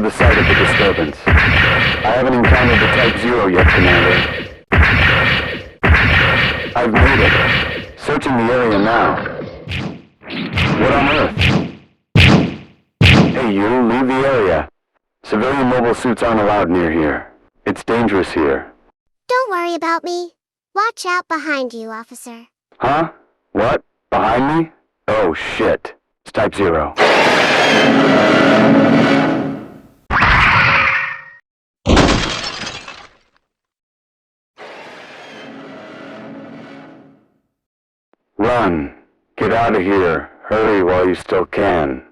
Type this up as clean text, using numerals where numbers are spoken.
to the site of the disturbance. I haven't encountered the Type Zero yet, Commander. I've made it. Searching the area now. What on earth? Hey, you, leave the area. Civilian mobile suits aren't allowed near here. It's dangerous here. Don't worry about me. Watch out behind you, officer. Huh? What? Behind me? Oh, shit. It's Type Zero. Run. Get out of here. Hurry while you still can.